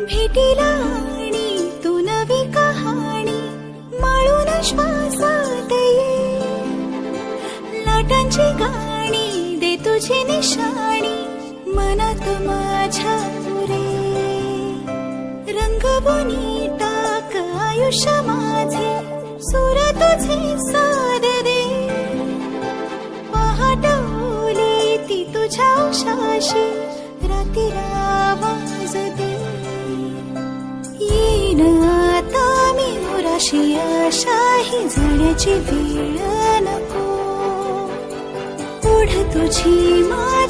भेटीला आणि तू नवी कहाणी माळून श्वासात ये, लाटांची गाणी दे तुझी निशाणी मनात माझ्या पुरे, रंगवून टाक आयुष्य माझे सूर तुझे साद दे, पहाट ओली ती तुझ्या उशाशी राती आवाज दे, येईन आता मी मोराशी आशाही जाण्याची वेळ नको, ओढ तुझी माझी